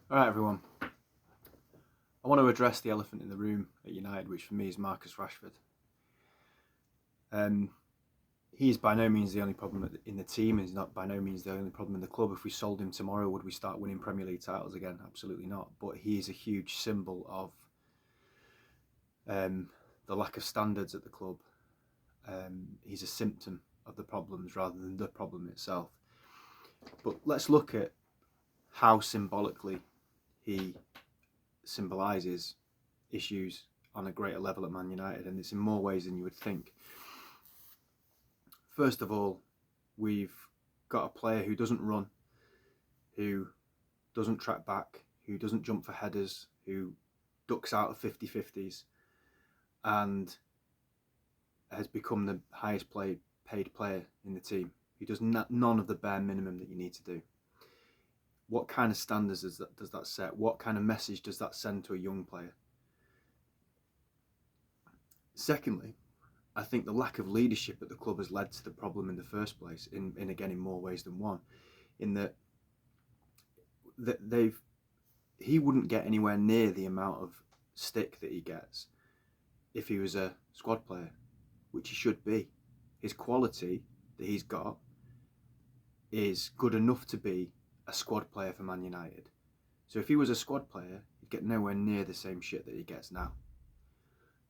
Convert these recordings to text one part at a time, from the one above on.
Alright everyone, I want to address the elephant in the room at United, which for me is Marcus Rashford. He is by no means the only problem in the team. He's not by no means the only problem in the club. If we sold him tomorrow, would we start winning Premier League titles again? Absolutely not. But he is a huge symbol of the lack of standards at the club. He's a symptom of the problems rather than the problem itself. But let's look at how symbolically he symbolises issues on a greater level at Man United, and it's in more ways than you would think. First of all, we've got a player who doesn't run, who doesn't track back, who doesn't jump for headers, who ducks out of 50-50s, and has become the highest paid player in the team. He does none of the bare minimum that you need to do. What kind of standards does that set? What kind of message does that send to a young player? Secondly, I think the lack of leadership at the club has led to the problem in the first place, in more ways than one, in that he wouldn't get anywhere near the amount of stick that he gets if he was a squad player, which he should be. His quality that he's got is good enough to be a squad player for Man United. So if he was a squad player, he'd get nowhere near the same shit that he gets now.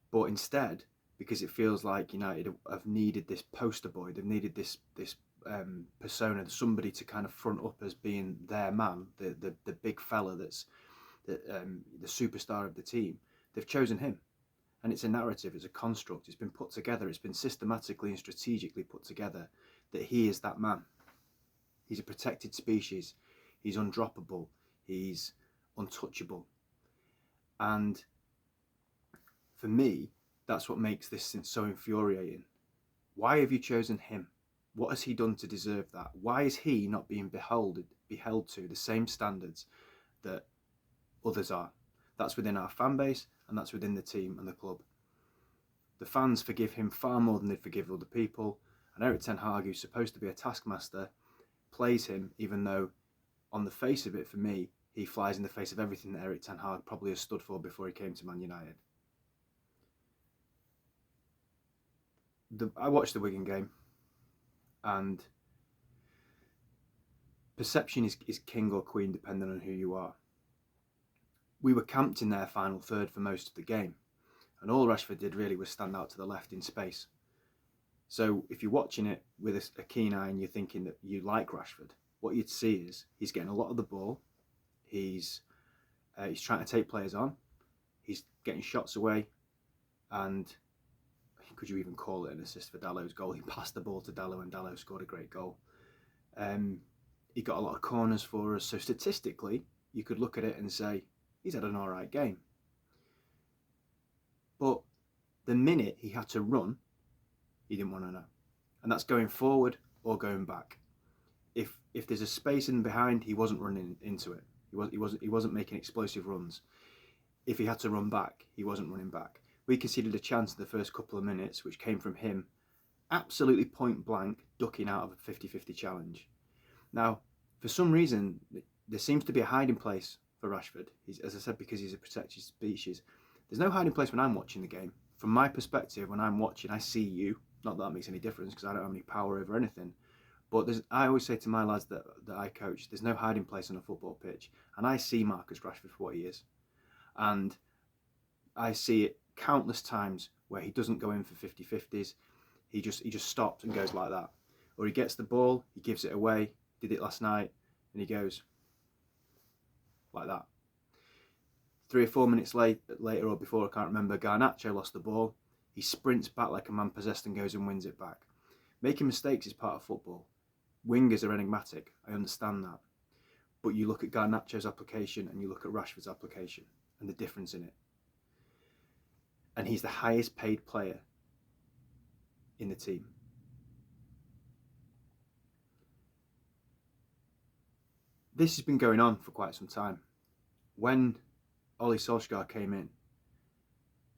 But instead, because it feels like United have needed this poster boy, they've needed this persona, somebody to kind of front up as being their man, the big fella that's the superstar of the team. They've chosen him, and it's a narrative, it's a construct. It's been put together, it's been systematically and strategically put together that he is that man. He's a protected species. He's undroppable. He's untouchable. And for me, that's what makes this so infuriating. Why have you chosen him? What has he done to deserve that? Why is he not being beheld to the same standards that others are? That's within our fan base, and that's within the team and the club. The fans forgive him far more than they forgive other people. And Erik ten Hag, who's supposed to be a taskmaster, plays him, even though on the face of it, for me, he flies in the face of everything that Erik ten Hag probably has stood for before he came to Man United. I watched the Wigan game, and perception is king or queen depending on who you are. We were camped in their final third for most of the game, and all Rashford did really was stand out to the left in space. So if you're watching it with a keen eye and you're thinking that you like Rashford, what you'd see is he's getting a lot of the ball, he's trying to take players on, he's getting shots away, and could you even call it an assist for Dallow's goal? He passed the ball to Dallow and Dallow scored a great goal. He got a lot of corners for us, so statistically you could look at it and say he's had an alright game. But the minute he had to run, he didn't want to know. And that's going forward or going back. If there's a space in behind, he wasn't running into it. He wasn't making explosive runs. If he had to run back, he wasn't running back. We conceded a chance in the first couple of minutes, which came from him absolutely point blank ducking out of a 50-50 challenge. Now, for some reason, there seems to be a hiding place for Rashford. As I said, because he's a protected species. There's no hiding place when I'm watching the game. From my perspective, when I'm watching, I see you. Not that that makes any difference because I don't have any power over anything. But I always say to my lads that I coach, there's no hiding place on a football pitch. And I see Marcus Rashford for what he is. And I see it countless times where he doesn't go in for 50-50s. He just stops and goes like that. Or he gets the ball, he gives it away, did it last night, and he goes like that. 3 or 4 minutes later or before, I can't remember, Garnacho lost the ball. He sprints back like a man possessed and goes and wins it back. Making mistakes is part of football. Wingers are enigmatic, I understand that. But you look at Garnacho's application and you look at Rashford's application and the difference in it. And he's the highest paid player in the team. This has been going on for quite some time. When Ole Solskjaer came in,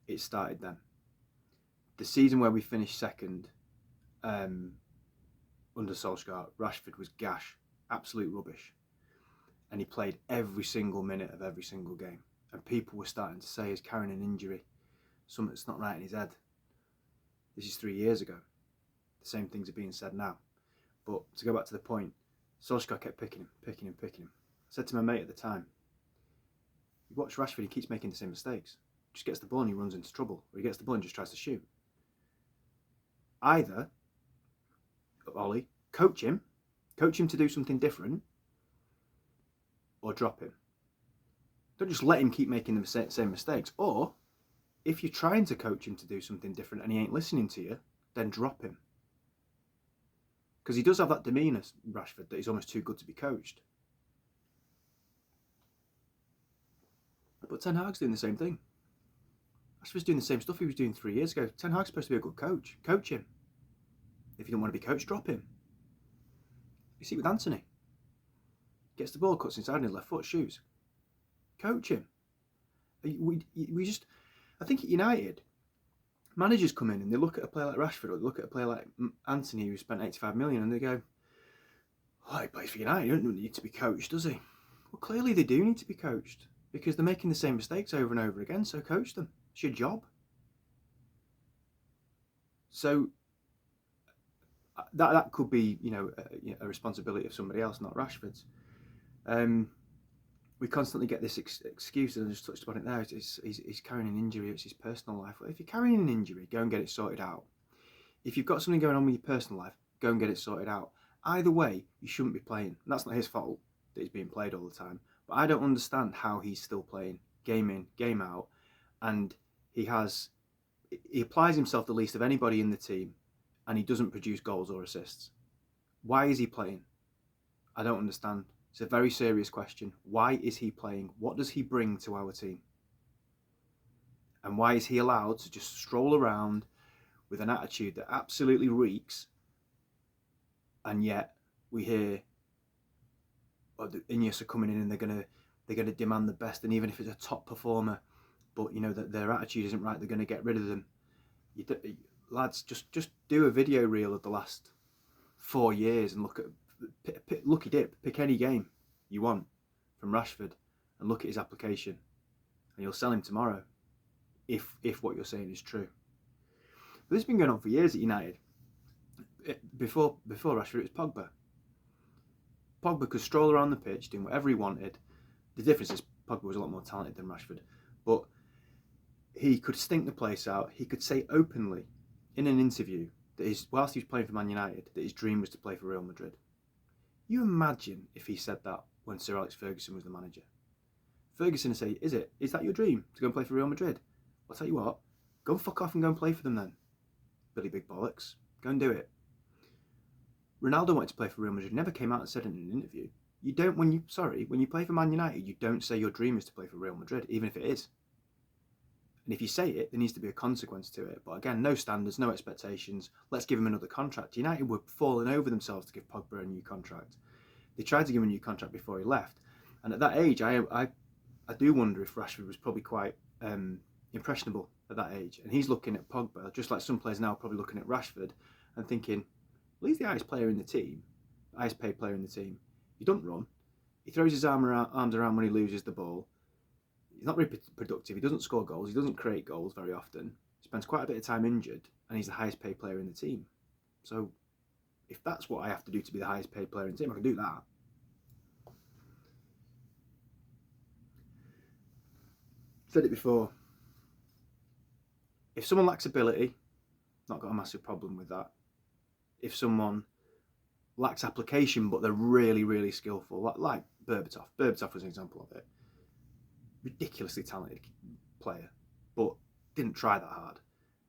it started then. The season where we finished second under Solskjaer, Rashford was gash, absolute rubbish. and he played every single minute of every single game. And people were starting to say he's carrying an injury, something that's not right in his head. This is 3 years ago. The same things are being said now. But to go back to the point, Solskjaer kept picking him. I said to my mate at the time, you watch Rashford, he keeps making the same mistakes. Just gets the ball and he runs into trouble, or he gets the ball and just tries to shoot. Either, Ollie, coach him to do something different, or drop him. Don't just let him keep making the same mistakes. Or, if you're trying to coach him to do something different and he ain't listening to you, then drop him. Because he does have that demeanour, Rashford, that he's almost too good to be coached. But Ten Hag's doing the same thing. Rashford's doing the same stuff he was doing 3 years ago. Ten Hag's supposed to be a good coach. Coach him. If you don't want to be coached, drop him. You see it with Anthony. Gets the ball, cuts inside on his left foot, shoots. Coach him. We just, I think at United, managers come in and they look at a player like Rashford or they look at a player like Anthony who spent 85 million and they go, oh, he plays for United, he doesn't need to be coached, does he? Well, clearly they do need to be coached because they're making the same mistakes over and over again, so coach them. It's your job. So that could be, a responsibility of somebody else, not Rashford's. We constantly get this excuse, and I just touched upon it there. He's carrying an injury. It's his personal life. Well, if you're carrying an injury, go and get it sorted out. If you've got something going on with your personal life, go and get it sorted out. Either way, you shouldn't be playing. And that's not his fault that he's being played all the time. But I don't understand how he's still playing game in, game out, and he applies himself the least of anybody in the team, and he doesn't produce goals or assists. Why is he playing? I don't understand. It's a very serious question. Why is he playing? What does he bring to our team? And why is he allowed to just stroll around with an attitude that absolutely reeks? And yet we hear, the Ineos are coming in and they're gonna demand the best. And even if it's a top performer, but that their attitude isn't right, they're going to get rid of them. Lads, just do a video reel of the last 4 years and look at. Lucky dip, pick any game you want from Rashford and look at his application, and you'll sell him tomorrow if what you're saying is true. But this has been going on for years at United. Before Rashford, it was Pogba. Pogba could stroll around the pitch doing whatever he wanted. The difference is Pogba was a lot more talented than Rashford, but he could stink the place out. He could say openly in an interview that whilst he was playing for Man United, that his dream was to play for Real Madrid. You imagine if he said that when Sir Alex Ferguson was the manager. Ferguson would say, is that your dream, to go and play for Real Madrid? I'll tell you what, go and fuck off and go and play for them then. Billy Big Bollocks, go and do it. Ronaldo wanted to play for Real Madrid, never came out and said it in an interview. When you play for Man United, you don't say your dream is to play for Real Madrid, even if it is. And if you say it, there needs to be a consequence to it. But again, no standards, no expectations. Let's give him another contract. United were falling over themselves to give Pogba a new contract. They tried to give him a new contract before he left. And at that age, I do wonder if Rashford was probably quite impressionable at that age. And he's looking at Pogba, just like some players now are probably looking at Rashford and thinking, well, he's the highest player in the team, highest paid player in the team. He doesn't run. He throws his arms around when he loses the ball. He's not very productive. He doesn't score goals. He doesn't create goals very often. He spends quite a bit of time injured, and he's the highest paid player in the team. So if that's what I have to do to be the highest paid player in the team, I can do that. Said it before. If someone lacks ability, not got a massive problem with that. If someone lacks application, but they're really, really skillful, like Berbatov. Berbatov was an example of it. Ridiculously talented player, but didn't try that hard.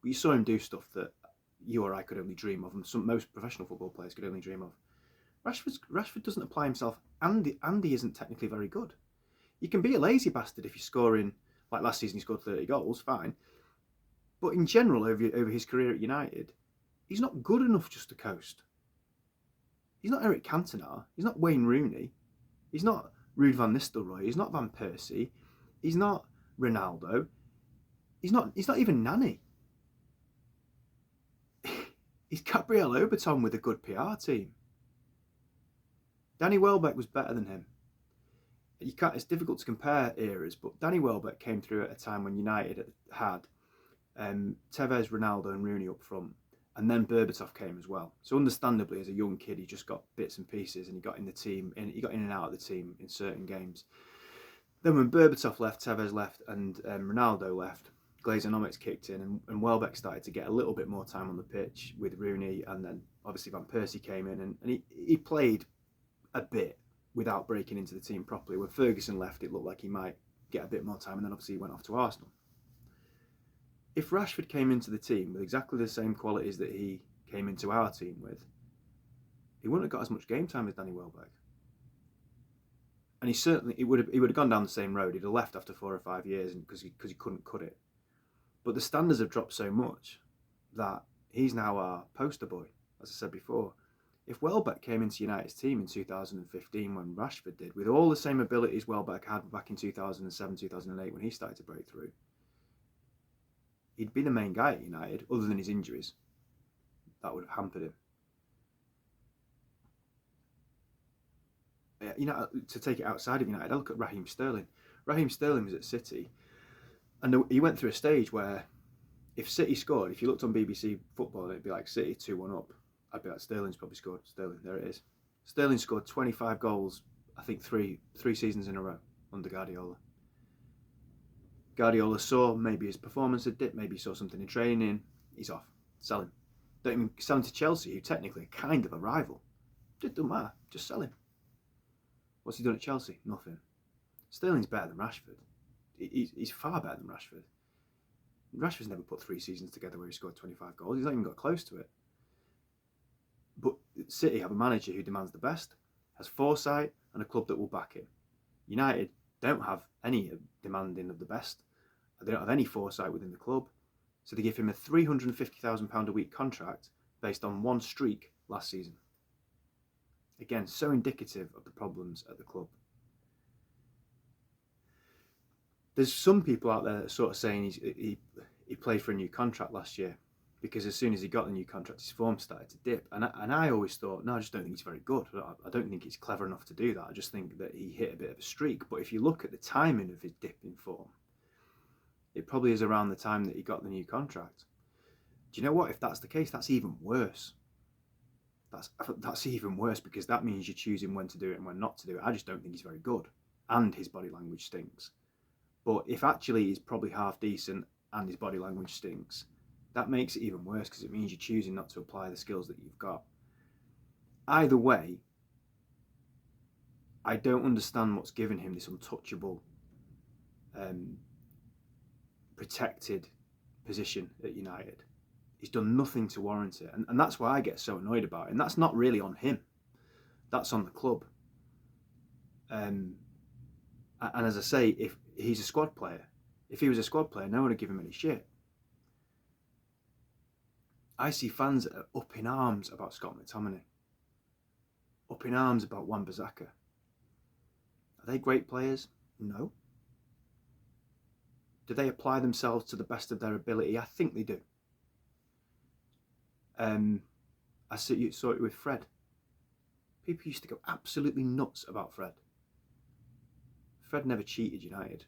But you saw him do stuff that you or I could only dream of, and most professional football players could only dream of. Rashford doesn't apply himself, and he isn't technically very good. You can be a lazy bastard if you're scoring, like last season he scored 30 goals, fine. But in general, over his career at United, he's not good enough just to coast. He's not Eric Cantona. He's not Wayne Rooney. He's not Ruud van Nistelrooy. He's not Van Persie. He's not Ronaldo. He's not even Nani. He's Gabriel Oberton with a good PR team. Danny Welbeck was better than him. you can't. It's difficult to compare eras, but Danny Welbeck came through at a time when United had Tevez, Ronaldo, and Rooney up front, and then Berbatov came as well. So understandably, as a young kid, he just got bits and pieces, and he got in the team, and he got in and out of the team in certain games. Then when Berbatov left, Tevez left, and Ronaldo left, Glazonomics kicked in, and Welbeck started to get a little bit more time on the pitch with Rooney, and then obviously Van Persie came in, and he played a bit without breaking into the team properly. When Ferguson left, it looked like he might get a bit more time, and then obviously he went off to Arsenal. If Rashford came into the team with exactly the same qualities that he came into our team with, he wouldn't have got as much game time as Danny Welbeck. And he would have gone down the same road. He'd have left after 4 or 5 years because he couldn't cut it. But the standards have dropped so much that he's now our poster boy, as I said before. If Welbeck came into United's team in 2015 when Rashford did, with all the same abilities Welbeck had back in 2007, 2008 when he started to break through, he'd be the main guy at United, other than his injuries. That would have hampered him. You know, to take it outside of United, I look at Raheem Sterling. Raheem Sterling was at City, and he went through a stage where if City scored, if you looked on BBC Football, it'd be like City 2-1 up. I'd be like, Sterling's probably scored. Sterling, there it is. Sterling scored 25 goals, I think three seasons in a row under Guardiola. Guardiola saw maybe his performance had dipped, maybe he saw something in training. He's off. Sell him. Don't even sell him to Chelsea, who technically are kind of a rival. It doesn't matter. Just sell him. What's he done at Chelsea? Nothing. Sterling's better than Rashford. He's far better than Rashford. Rashford's never put 3 seasons together where he scored 25 goals. He's not even got close to it. But City have a manager who demands the best, has foresight, and a club that will back him. United don't have any demanding of the best. They don't have any foresight within the club. So they give him a £350,000 a week contract based on one streak last season. Again, so indicative of the problems at the club. There's some people out there that are sort of saying he played for a new contract last year because as soon as he got the new contract, his form started to dip. And I always thought, no, I just don't think he's very good. I don't think he's clever enough to do that. I just think that he hit a bit of a streak. But if you look at the timing of his dip in form, it probably is around the time that he got the new contract. Do you know what? If that's the case, that's even worse. That's even worse because that means you're choosing when to do it and when not to do it. I just don't think he's very good, and his body language stinks. But if actually he's probably half decent and his body language stinks, that makes it even worse because it means you're choosing not to apply the skills that you've got. Either way, I don't understand what's given him this untouchable, protected position at United. He's done nothing to warrant it. And that's why I get so annoyed about it. And that's not really on him. That's on the club. And as I say, if he's a squad player, if he was a squad player, no one would give him any shit. I see fans that are up in arms about Scott McTominay. Up in arms about Wan-Bissaka. Are they great players? No. Do they apply themselves to the best of their ability? I think they do. I saw it with Fred. People used to go absolutely nuts about Fred. Fred never cheated United.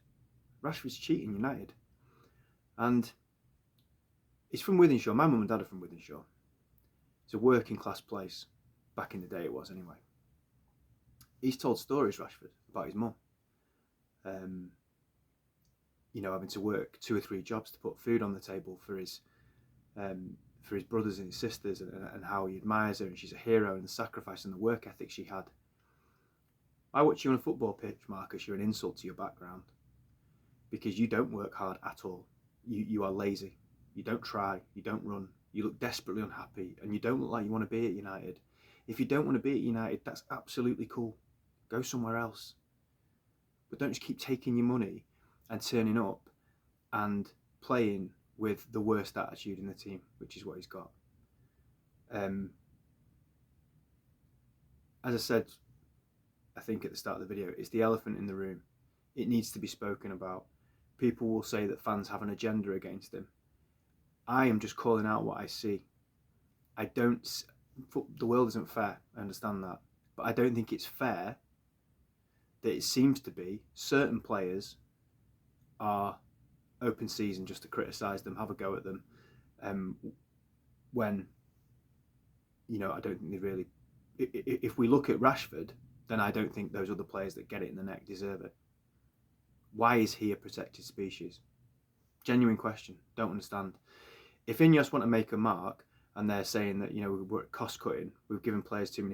Rashford's cheating United. And he's from Wythenshawe. My mum and dad are from Wythenshawe. It's a working class place. Back in the day it was anyway. He's told stories, Rashford, about his mum. Having to work 2 or 3 jobs to put food on the table for his brothers and his sisters, and how he admires her, and she's a hero, and the sacrifice and the work ethic she had. I watch you on a football pitch, Marcus, you're an insult to your background because you don't work hard at all. You are lazy. You don't try. You don't run. You look desperately unhappy, and you don't look like you want to be at United. If you don't want to be at United, that's absolutely cool. Go somewhere else. But don't just keep taking your money and turning up and playing with the worst attitude in the team, which is what he's got. As I said, I think at the start of the video, it's the elephant in the room. It needs to be spoken about. People will say that fans have an agenda against him. I am just calling out what I see. The world isn't fair, I understand that. But I don't think it's fair that it seems to be certain players are open season just to criticise them, have a go at them, when, you know, I don't think they really... If we look at Rashford, then I don't think those other players that get it in the neck deserve it. Why is he a protected species? Genuine question. Don't understand. If Ineos want to make a mark and they're saying that, you know, we're cost cutting, we've given players too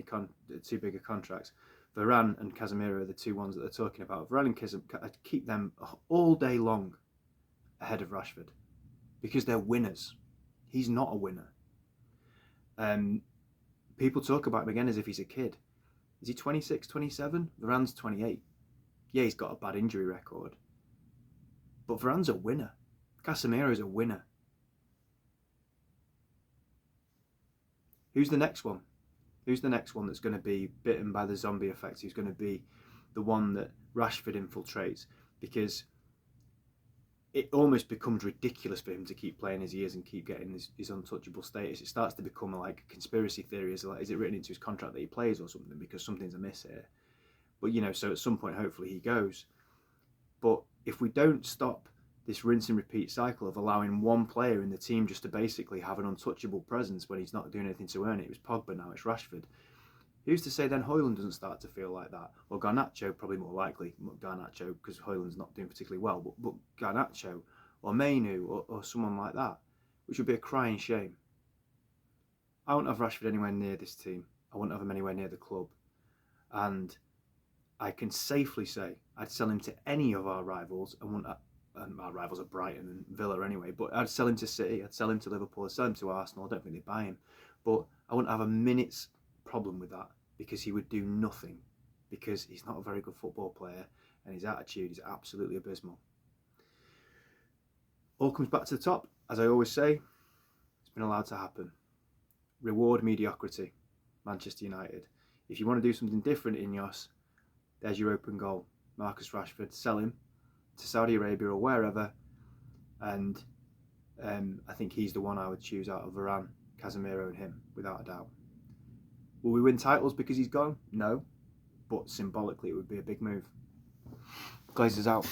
bigger contracts, Varane and Casemiro are the two ones that they're talking about. Varane and Casemiro, I'd keep them all day long ahead of Rashford because they're winners. He's not a winner. People talk about him again as if he's a kid. Is he 26, 27? Varane's 28. Yeah, he's got a bad injury record. But Varane's a winner. Casemiro's a winner. Who's the next one? Who's the next one that's going to be bitten by the zombie effect? Who's going to be the one that Rashford infiltrates? Because it almost becomes ridiculous for him to keep playing as he is and keep getting his untouchable status. It starts to become like a conspiracy theory. Is it written into his contract that he plays or something because something's amiss here? But, you know, so at some point, hopefully he goes. But if we don't stop this rinse and repeat cycle of allowing one player in the team just to basically have an untouchable presence when he's not doing anything to earn it. It was Pogba, now it's Rashford. Who's to say then Højlund doesn't start to feel like that? Well, Garnacho, probably more likely. Garnacho, because Højlund's not doing particularly well. But Garnacho or Mainu or someone like that, which would be a crying shame. I wouldn't have Rashford anywhere near this team. I wouldn't have him anywhere near the club. And I can safely say I'd sell him to any of our rivals. And our rivals are Brighton and Villa anyway, but I'd sell him to City, I'd sell him to Liverpool, I'd sell him to Arsenal. I don't think they'd buy him. But I wouldn't have a minute's problem with that because he would do nothing, because he's not a very good football player and his attitude is absolutely abysmal. All comes back to the top. As I always say, it's been allowed to happen. Reward mediocrity, Manchester United. If you want to do something different, Ineos, there's your open goal. Marcus Rashford, sell him to Saudi Arabia or wherever, and I think he's the one I would choose out of Varane, Casemiro and him, without a doubt. Will we win titles because he's gone? No, but symbolically it would be a big move. Glazers out.